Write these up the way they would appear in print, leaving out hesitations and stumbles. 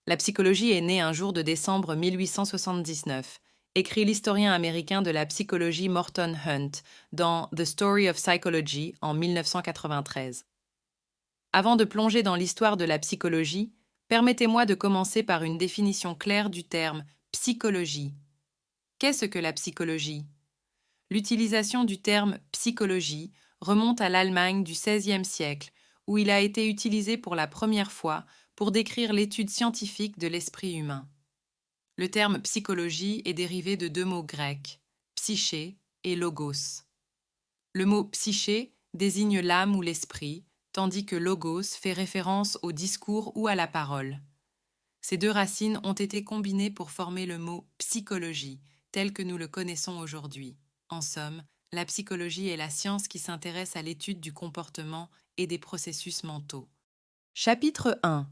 La psychologie est née un jour de décembre 1879, écrit l'historien américain de la psychologie Morton Hunt dans The Story of Psychology en 1993. Avant de plonger dans l'histoire de la psychologie, permettez-moi de commencer par une définition claire du terme psychologie. Qu'est-ce que la psychologie? L'utilisation du terme psychologie remonte à l'Allemagne du XVIe siècle, où il a été utilisé pour la première fois pour décrire l'étude scientifique de l'esprit humain. Le terme psychologie est dérivé de deux mots grecs, psyché et logos. Le mot psyché désigne l'âme ou l'esprit, tandis que logos fait référence au discours ou à la parole. Ces deux racines ont été combinées pour former le mot psychologie, tel que nous le connaissons aujourd'hui. En somme, la psychologie est la science qui s'intéresse à l'étude du comportement et des processus mentaux. Chapitre 1.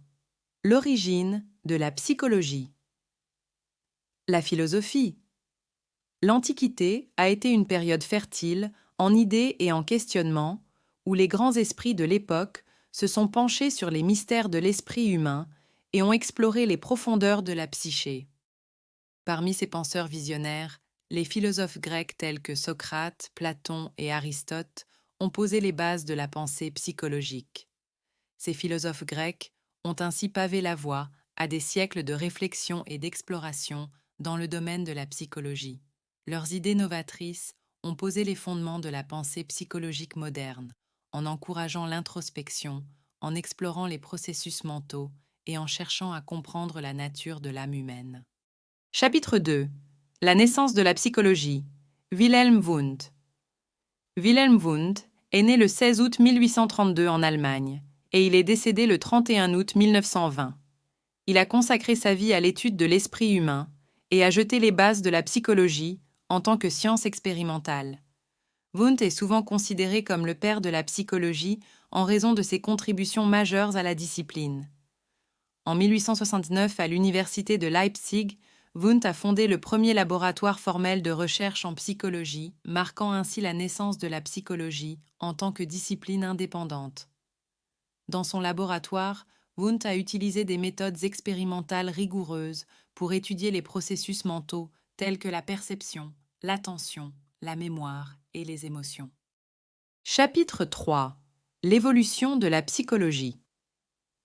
L'origine de la psychologie. La philosophie. L'Antiquité a été une période fertile en idées et en questionnements, où les grands esprits de l'époque se sont penchés sur les mystères de l'esprit humain et ont exploré les profondeurs de la psyché. Parmi ces penseurs visionnaires, les philosophes grecs tels que Socrate, Platon et Aristote ont posé les bases de la pensée psychologique. Ces philosophes grecs ont ainsi pavé la voie à des siècles de réflexion et d'exploration dans le domaine de la psychologie. Leurs idées novatrices ont posé les fondements de la pensée psychologique moderne, en encourageant l'introspection, en explorant les processus mentaux et en cherchant à comprendre la nature de l'âme humaine. Chapitre 2. La naissance de la psychologie. Wilhelm Wundt. Wilhelm Wundt est né le 16 août 1832 en Allemagne et il est décédé le 31 août 1920. Il a consacré sa vie à l'étude de l'esprit humain et a jeté les bases de la psychologie en tant que science expérimentale. Wundt est souvent considéré comme le père de la psychologie en raison de ses contributions majeures à la discipline. En 1869, à l'université de Leipzig, Wundt a fondé le premier laboratoire formel de recherche en psychologie, marquant ainsi la naissance de la psychologie en tant que discipline indépendante. Dans son laboratoire, Wundt a utilisé des méthodes expérimentales rigoureuses pour étudier les processus mentaux tels que la perception, l'attention, la mémoire et les émotions. Chapitre 3. L'évolution de la psychologie.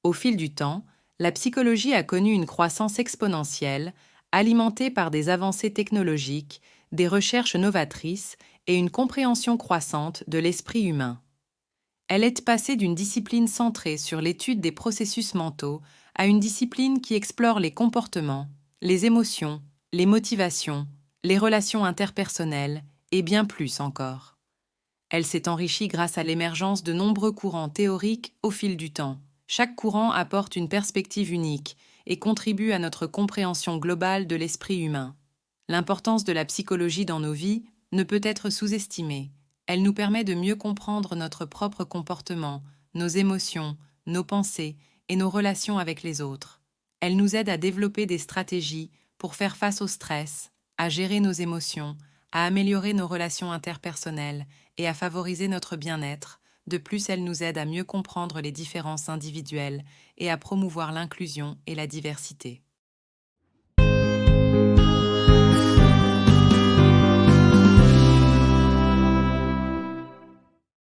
Au fil du temps, la psychologie a connu une croissance exponentielle, alimentée par des avancées technologiques, des recherches novatrices et une compréhension croissante de l'esprit humain. Elle est passée d'une discipline centrée sur l'étude des processus mentaux à une discipline qui explore les comportements, les émotions, les motivations, les relations interpersonnelles et bien plus encore. Elle s'est enrichie grâce à l'émergence de nombreux courants théoriques au fil du temps. Chaque courant apporte une perspective unique et contribue à notre compréhension globale de l'esprit humain. L'importance de la psychologie dans nos vies ne peut être sous-estimée. Elle nous permet de mieux comprendre notre propre comportement, nos émotions, nos pensées et nos relations avec les autres. Elle nous aide à développer des stratégies pour faire face au stress, à gérer nos émotions, à améliorer nos relations interpersonnelles et à favoriser notre bien-être. De plus, elle nous aide à mieux comprendre les différences individuelles et à promouvoir l'inclusion et la diversité.